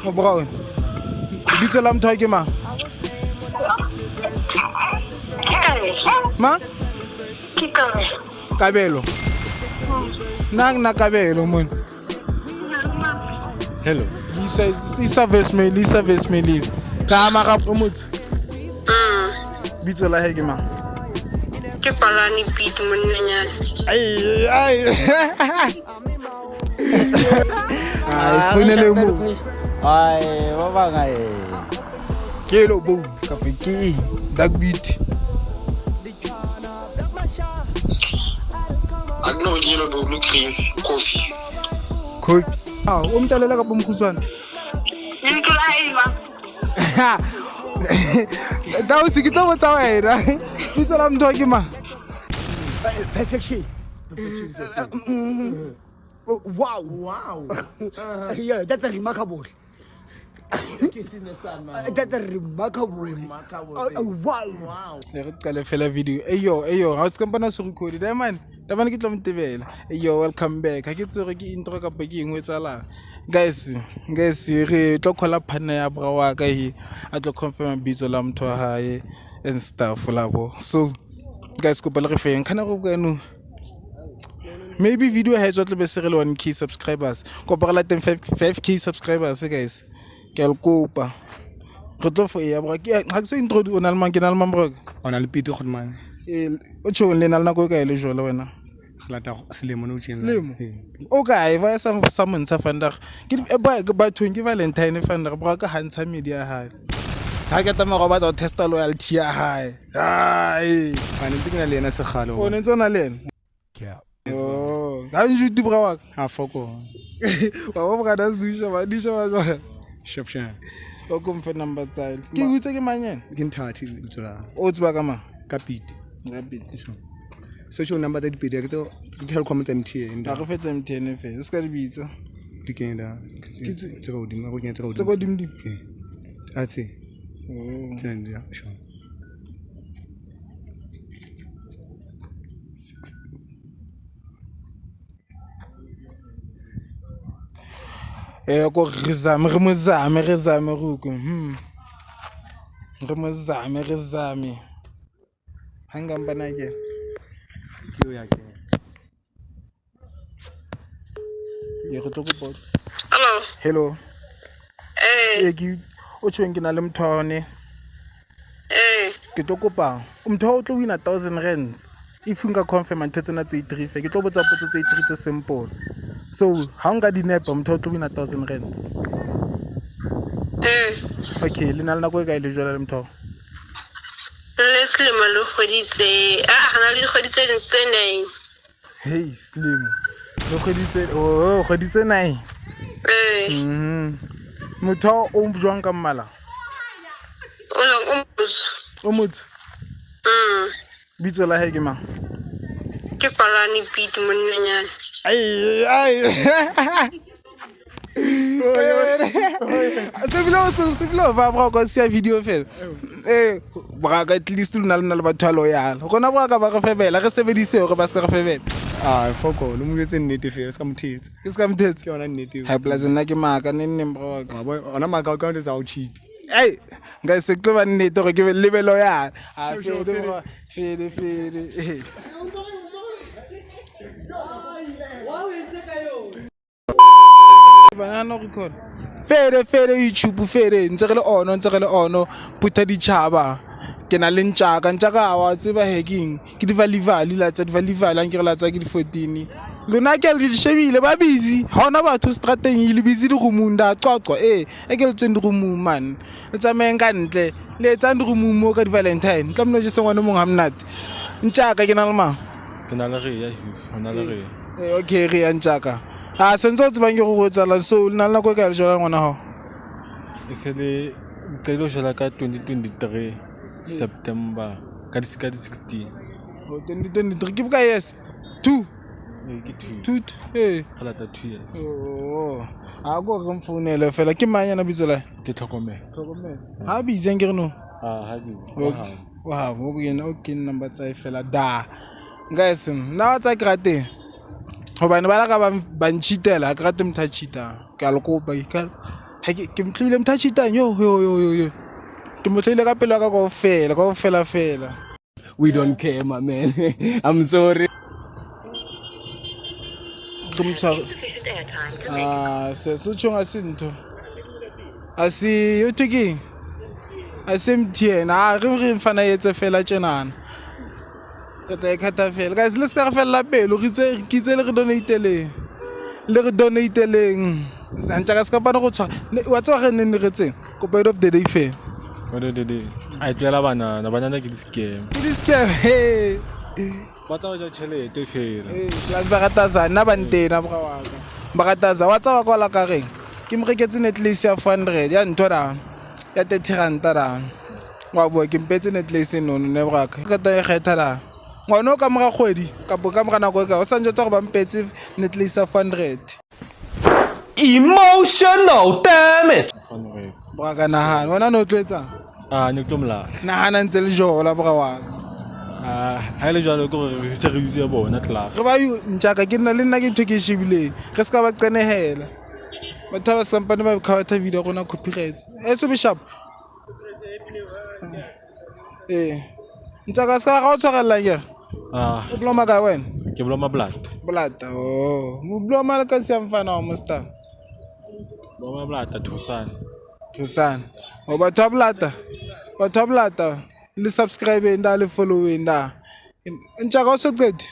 O Brown. Bitso la motho ke mang? Ma? Kabelo. Nang na Kabelo mon. Hello. Lisa Vesmeli. Ka mara umut. Bitso la he ke mang? Ke Palani Pete monanyana. Ai. Spoonele mo. Ai, ba bang ai. Ke lo bo ka peki dark beat. Agno yellow blue cream coffee. Cool. Umtalela ka bomkhuswana. Nintula ima. Daw sikito mo tsa wena. Bitso la motho ke mang? Perfection. Wow. Yeah, that's a remarkable. That's a remarkable. Wow. Re qale fela video. Eyo, ha se kampana se record da man. Da bana ke tla mtebela. Eyo, welcome back. Ha ke tsere ke intro ka pa ke engwe tsala. Guys, re tlo call partner ya bra wa ka hi. A tlo confirm bitso la motho wa hae and stuff labo. So, guys, ko pele re feng kana go bua maybe video has got be se re 1k subscribers. Ko pa la 5k subscribers guys. Ke al kopa. Re tlo fo ya bra ke ha se intro o na le mang ke na le mambrok. Ona le pito go man. O tshong le na le nako e ka ile jole wena. Glata selemo no tsheng. Selemo. Okay, va sa montsha fandag. Ke ba thong ke Valentine fandag bra ka hantsha media ha. Ha ke tama go ba tsa testa loyalty ya hae. Ai. Bana ntse ke na le ena se galo. O ne tsona le ena. Yeah. Oh, ha njuti bra wa. Ha foko. Wa bra da se disha ba. Shopshan. O komfe number tsile. Ke utse ke manyene. Ke nthathi utsola. O tsba ka mang? Ka pito. Rapid. Social number tsa dipedi ke tso ke tla comment MTN. Ha re fetse MTN fe. Se ka di bitsa. Di kenda. Ke tse go dima go nyetsa go Tse go dimdi. A tse. Tsende ya sho. 6. Ko re zame ruku. Re zame. Hangamba na ke. Ke ya ke. Ye go tlokopo. Hello. Hello. Ke o tshweng ke na le mthone. Ke tlo kopa umtho o tlo wina 1000 rands. If unga confirm ntho tsena tse 3 fe ke tlo botsa potso tse 3 tse simple. So ha unga di nepa umtho o tlo wina 1000 rands. Okay, le na le nako e ka ile jwala le mtho. Leslie malo khoditse. Hana le khoditse tse 9. Hey Slim. Lo khoditse khoditse 9. Motho o mjwang ka mmala. O motho. Bitso la hae ke mang? Ke Palani Pete monanyana. Ai. Se bilo va bra go sia video fela. Bra ka at least lona le batho lo yala. Gona bra ka ba re febela re sebedise hore ba se re febela. Foko lo mo etse nnete fela se ka mthetsi. Ke se ka mthetsi. Ke yona nnete. High plus nna ke maka nne bra ka. Wa ona maka ka ntse za o cheat. Hey, guys, se tlo ba nnete gore ke lebelo ya. Fede. Banana record. Fede YouTube fede ntse re le ono putha di chaba. Ke na le ntjaka wa tseba hacking. Ke di valivali la tsa di valivali ke re la tsa ke di 14. Lona ke le shebile ba busy. Hona batho strateng ile busy di rumunda qoqo e ke le tseng di rumu man. Le tsameng ka ntle le tsa di rumu mo ka di Valentine. Ka mona je sengwana mong ha mnate. Ntjaka ke na le mang? Ke na le re ya his hona le re. Okay re ya ntjaka. Ha sentse o tsebang ke go tsala so le na le nako e ka le jona ngwana ho. E se le tselo jela ka 2023 September ka di 16. 2023 ke buka yes. 2 Ke 2. Tut eh Galata 2 years. oh a go re mfounele fela ke manyana bitso la Ke tlhokomela. ha bizeng ke re no Ha di. wow go yena o ke number tsa fela da guys na tsa krate hobane ba la ka ba ntshitela krate mtha cheater ke a le kopa ke mtlile mthachitang yo ke motlile ka pelo ka fela We don't care, my man. I'm sorry. ke mtshware sesotho ga se ntho a se yo tiki a se mthiena re mfana etse fela tjenana re tla ikhatha fela guys le ska re fela pelo re itse le re donateleng santsa ka ska bana go tshwa wa tsa ga nne re tseng ko bed of the day fela What did they? I tell banana get scam. ke di scam hey What are your chele to fail? plus ba rataza na ba ntena bra wa ka ba rataza wa tsa wa kwa la ka reng ke mo reketse Netflix ya 400 ya ntho da ya 30 rand da wa bo ke mpetse Netflix no ne bra ka ka ta kgetha da ngwana ka mora kgwedi ka bo ka mora nako ka o sanje tsa go ba mpetse Netflix ya 400 Emotional, damn it. bra ka nahana wena no tletsa Ne ke mla. nahana ntse le jola bra wa ka Ha ile jalo go re se re use bona class. re ba yo ntjaka ke nna le nna ke ntho ke shebile re ska ba qenehela batho ba sampane ba khawatha video gona copyright so be sharp ntjaka ska ga o tshwarella ke o bloma ka wena Ke bloma blood. blata mo bloma ka se mfana wa musta Bloma blood thusana o batho ba blata le subscribe nda le follow nda ntjaka o so qedi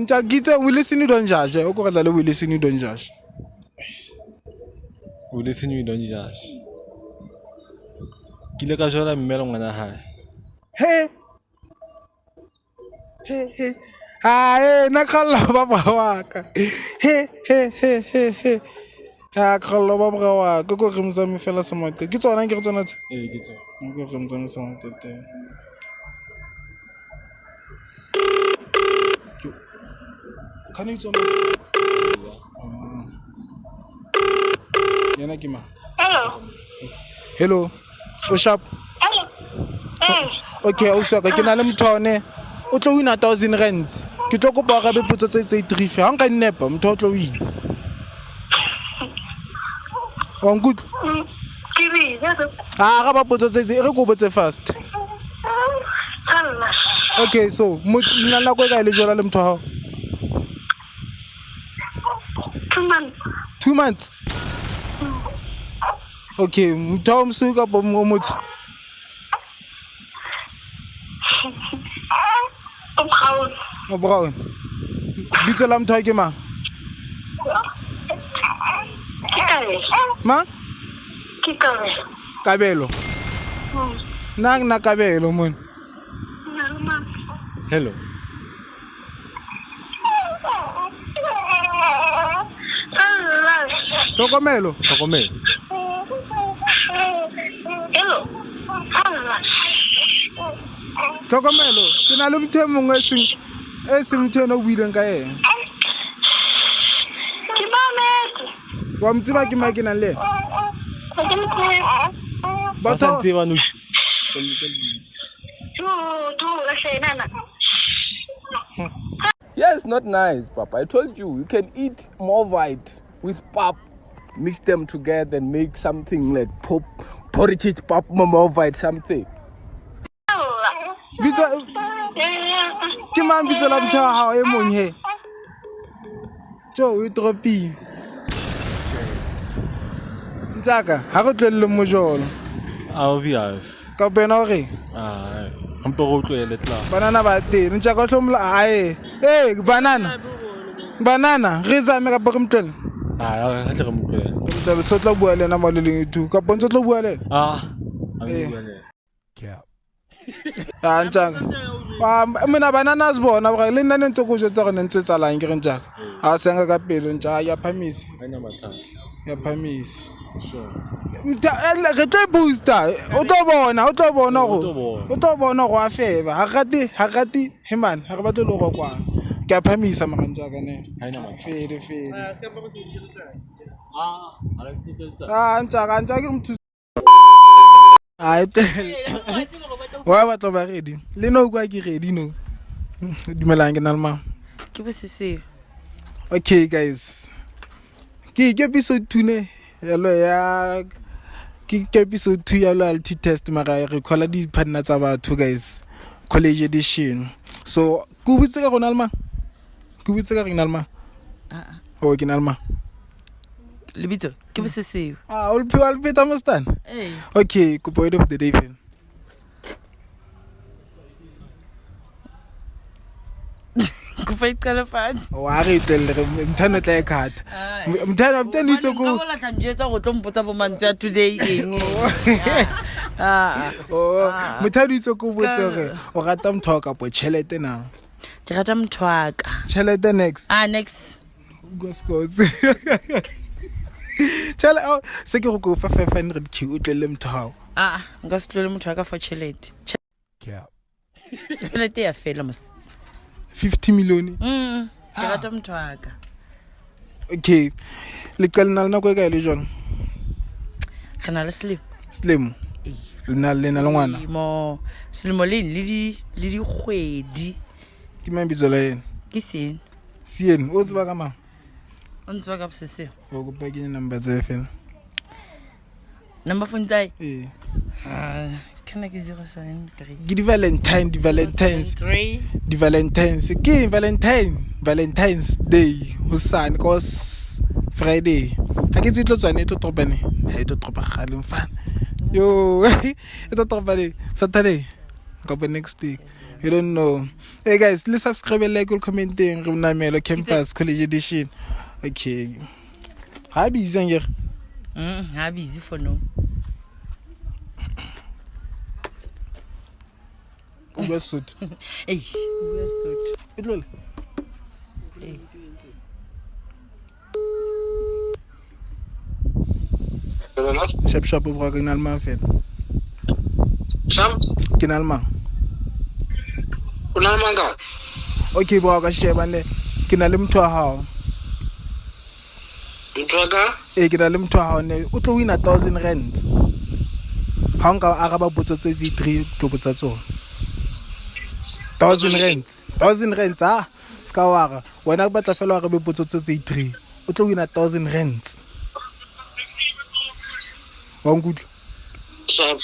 ntjaka kitse we listen don't judge o go tla le we listen don't judge O listen you don't judge. Ke le ka jona mmelo ngwana hae. He hae na khalla ba wa ka he ha khalla ba wa ka go re mtsame fela samate ke tsona ke re tsona Ke tsona. go re mtsame samate te kana itsona yana kima hello o sharp okay o soka ke na le mthone o tlo wina 1000 rand ke tlo kopa ga be potso tse 3 fa nka nnepa mtho o tlo wina on good ga ba potso tse re go botse fast okay so nna la go ka ile jola le mtho ha 2 months okay mtho msuka bo motho Brown. Bitso la mtho ke mang? Ma? Kabelo. Na Kabelo mon. Hello. Tokomelo. Tokomelo. Ke na le mtho mongwe seng mtho no buileng ka ena. Wa mtsiba ke makina le. Batho ba no. Yes, not nice, Papa. I told you, you can eat more white with pap, mix them together and make something like porridge pap, more white something. Bitso ke mang bitso la mtho ha e mong he. Jo o tropi. Ntaka ha go tlelle mojolo. Obvious. Ka bena re Ampe go tloele tla. banana ba teng ntjaka hlomla hae banana re zame ka pore mtlele Ha tle re motloele. mtlele so tlo bua le na maleleng itu ka bontsho tlo bua le ntjaka mina banana sibona bra le nna ne ntse go jotsa go ne ntse tsalang ke re ntjaka a senga ka pelo ntjaka ya phamisi Haina mathata. ya phamisi Sure. re tlo booster o tlo bona go a feva ha gati he man ha re batlo le go kwa ke a phamisa magantja ka ne Haina mathata. fede Ala ntjaka ke mthusa wa batlo ba ready le no kwa ke ready no dumelang ke na le ma ke bosiseo okay guys ke episode 2 ne yalo ya ke episode 2 ya loyalty test mara re call di partner tsa batho guys, college edition. So ku butse ka gona lma ku butse ka rena lma o ke na lma lebitso ke boseseo o le peta mostan. Okay, ku point of the day fan ku fight kala fans wa re telle mthano tla ekhat mthano mthano itse ku la tlanjetsa go tlompotsa bo mantsi today eng mthano itse ku botse gore o rata mtho ka po chelete na ke rata mthwaka chelete next next go scores tshela se ke go go fa 500k o tlele mthao nka se tlole mthwaka for chelete chelete ya fela mos 50 million. Ke rata mthwaka. Okay, le qala na go ka le jona re na le slim le na le ngwana mo selemo le di kgwedi ke mabitso la yena ke sien o tseba ka mang o ntse ka bosese o go pa ke number tsa fela number phone tsai kana ke 073 ke di Valentine's ke Valentine's Day hosane cause Friday ha ke tsitlo tswane to tropane ha to tropa khale mfana yo to tropane Saturday go next week. You don't know. Hey guys, let's subscribe, like, commenting. Remember Campus College Edition. Okay. How busy here? How busy for now? Uber suit. Hey, Uber suit. Idlol. Hey. Shop bro ke nalma fet. Sam, Ke nalma. o na le manga? Okay bro ka sheba ne. Ke na le mtho wa hao. Mthwaka? Ke na le mtho wa hao ne. O tlo win 1000 rand. Ha nka araba potso tse 3 tlo botsa tsona. 1000 rand. 1000 rand ska wara. Wena ba tla fela wa re be potso tse 3. O tlo win 1000 rand. Good. Sam.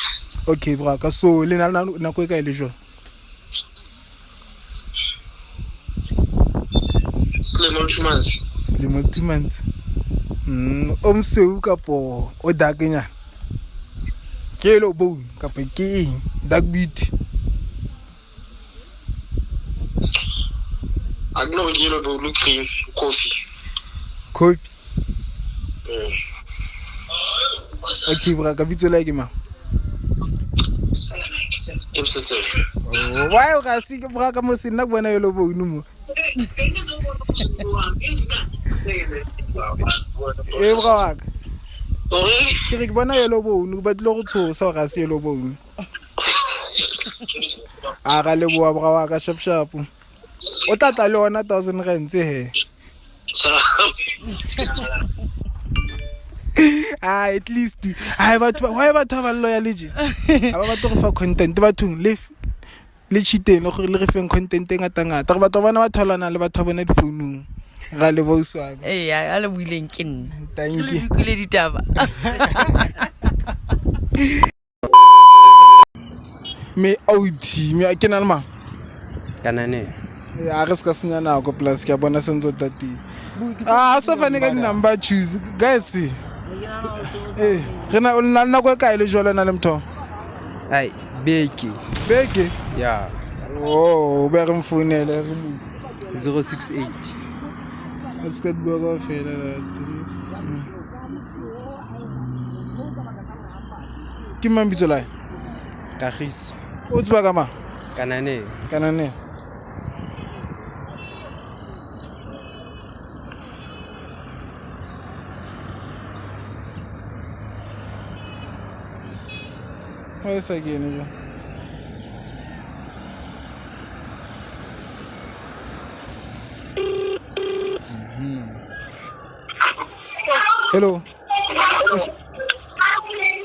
Okay bro ka so le na ko ka ile jona. Slim 2 months. Slim 2 months. Omseu kapo o dagenya. Ke lo bone kapo ke dag beauty. Agno yellow blue cream Coffee. Okay bro ka bitso like ma. Why ga se ke bra ka mo sina bona yelo bone mo. Bra ke re bona yelo bone ba tlo go tshosa ga se yelo bone. Ga le boa bra wa ka sharp. O tata le ona 1000 rand he. At least why batho ba loyalty aba batho go fa content batho le cheating go le re feng content ngata re batho bana ba tholana le batho bona di phone ga le bouswa a le buileng ke nna thank you ke le ditaba me OT me ke na le ma Kanane ya re ska senya nako plus ke bona senzo tati so fane ka number choose guys rena o nna go ka ile jolo na le mtho ai beke ya be re mfounele 068 ska bua go fela la ke mambitso la Kagiso o tswa ka ma Kanane Where's again? Hello.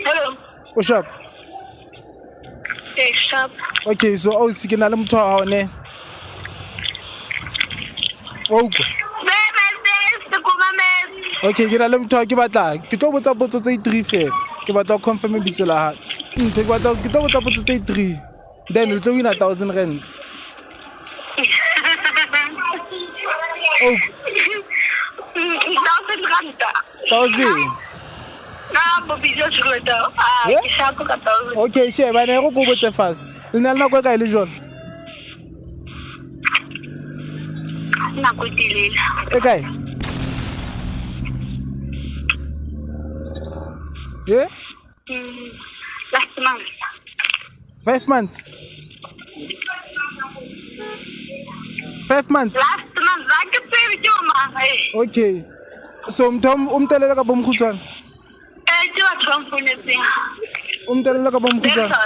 Hello. What's up? Hey, stop. Okay, so o sikina le motho wa one. O go. Bebe, the government. Okay, ke na le motho ke batla ke tlo botsa potso tse 3 fela ke batla go confirm bitso la ha ke tlo botsa potso tse 3 then we tlo win 1,000 rands. Oh, 1,000 ranta. 1,000. Na bobi jo tšhelete ke shapo ka 1,000. Okay, sheba ne go botse fast le na le nako e kae le jone Nako e telele. e kae yeah Last month. 5 months 5 months. Last month la ke tsebe ke ma. Okay, so umtelela ka bomkhutshwana Ke batho ba mfonetseng. umtelela ka bomkhutshwana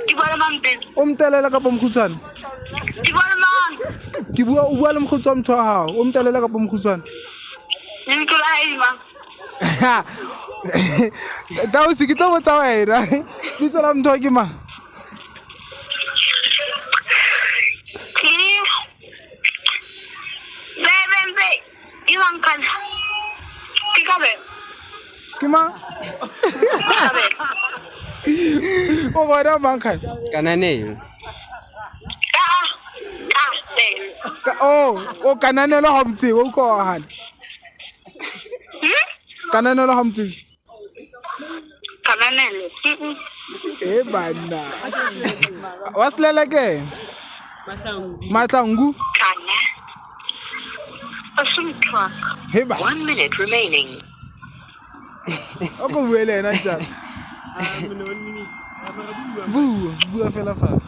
Ke bona mampe. umtelela ka bomkhutshwana Ke bona mang. ke bua o bua le mkhutshwa mtho wa hao umtelela ka bomkhutshwana Ntlo la ima. Tausi ke tlo botsa wena bitso la mtho ke mang Bebe. Iwan kan. Tikabe. ke mang Tikabe. o bona mang kan Kananelo. o kananelo ha mtsi o ko han kananelo ha mtsi Kananelo. bana wasilela ke Mahlangu Kana. Asumtwak. heba 1 minute remaining. o ko buele ena tjana bua fela fast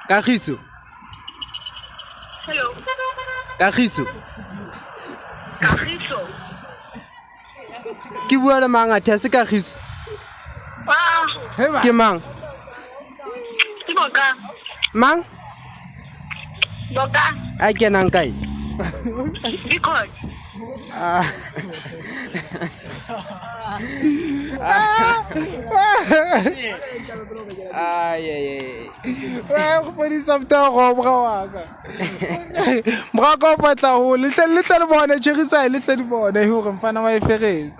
Kagiso. Hello. Kagiso. Kagiso. Ke bua le mang a thase Kagiso? heba Ke mang? Boka. Mang? Boka. A kenang kae? Because. Ay. go podisa mta go bra wa ka bra go patla ho le le bona tshirisa le tle di bona hore mfana wa eferese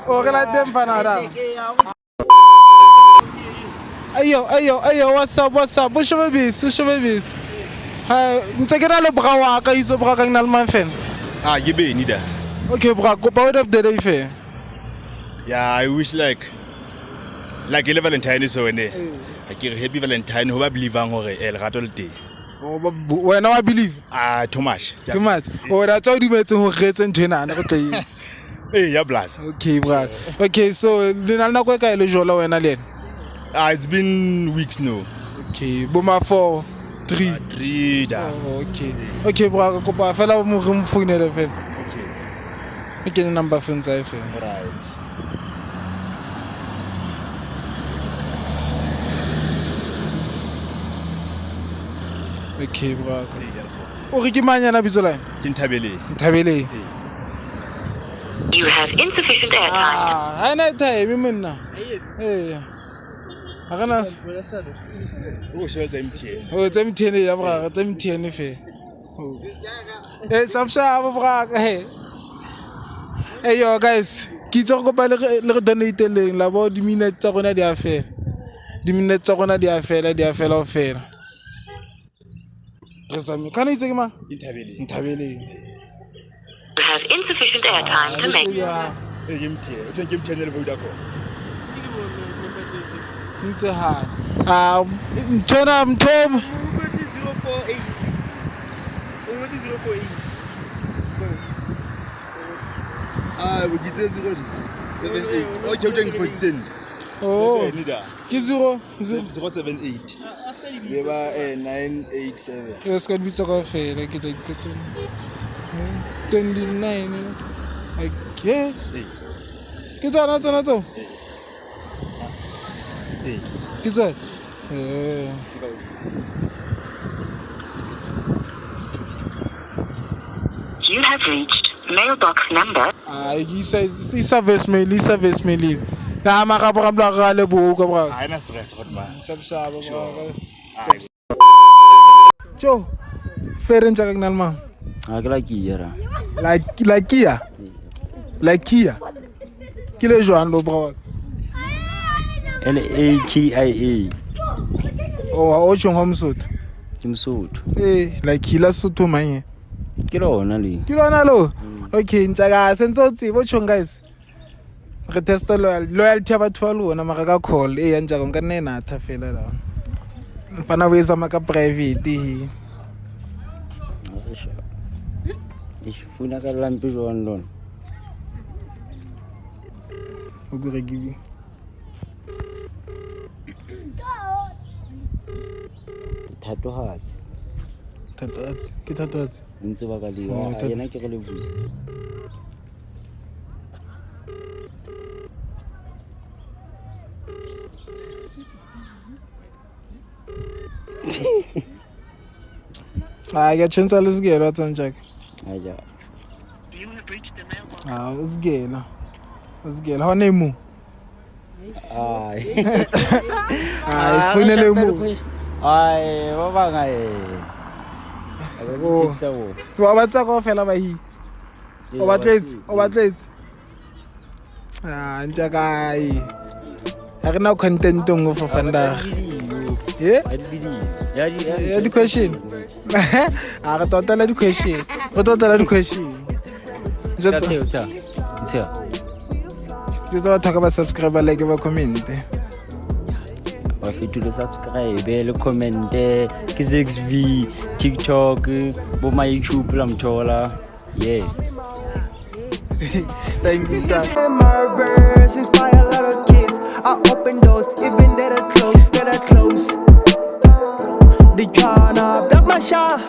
o re la teng mfana ra ayo what's up bo shobebisi ha ntse ke ra le bra wa ka iso bra ka nna le manfen You be neither. okay bra go pa of the day fair Yeah, I wish like le Valentine so ne. Like happy Valentine ho ba believang hore lerato le teng. wena wa believe Too much. too much o ra tsao di metseng ho getse nthenana go tla itse Ya blast. okay bra okay so le na nako e kae le jola wena le It's been weeks now. okay boma 4 3 3 da. okay bra ko pa fela mo re mfounele fela Okay. ke number phone tsa fela Right. okay bra o re ke manyana bitso la Ke Nthabele. Nthabele You have insufficient airtime. ha ina time monna ha kana O shwetsa MTN. o tsa mthene ya bra tsa mthene fe samshaba bra hey yo guys ke itse go pa le re donate leng la bo di minutes tsa rona di a fela di minutes tsa rona di a fela o fela re sami kana itse ke mang Nthabele You have insufficient airtime to make. Ke MTN. O tshwetsa MTN le Vodacom. ntse ha ntona mthom We get 078. Okay, o teng posting. oh Nida. ke 0 078. We ba 987. yes ka bitsa ka fela ke tla 29 okay ke tsana tso ke tsana You have reached mailbox number. isa voicemail ta mara bra bla ga le bo ka bra Ina stress hot man. shaba bra Cho. Fair and Jack Nalma. I like you. Like Kia. Like Kia. Kilo Joan Lobro. LAKIA. Oh, Ocean Home Suit. Kim suit. Eh, like Kila Sutu Mine. Kilo only. Kilo Nalo. Okay, Jaga, Sensoti, watch on guys. Re testa loyalty ya batho ba lona mara ka call e yang jago ka nne na tha fela la fana we zama ka private Ishifuna ka lampi jwang lona o go regiwe thatohatsi ke thatohatsi ntse ba ka liwa yena ke go le bua ke chance lesigelo atsanjak aja usigela hone mu isifunele mu baba ngae wa batsa go fela ba hi o batletse njakai ha re na content ngo for fanda yeah the question re totala the question just ba thaka ba subscribe like ba comment ba fitule subscribe le comment ke ZXV TikTok bo my YouTube la mthola yeah thank you Jack. My verse inspire a lot of kids. I open doors even that are closed. They tryna block my shot.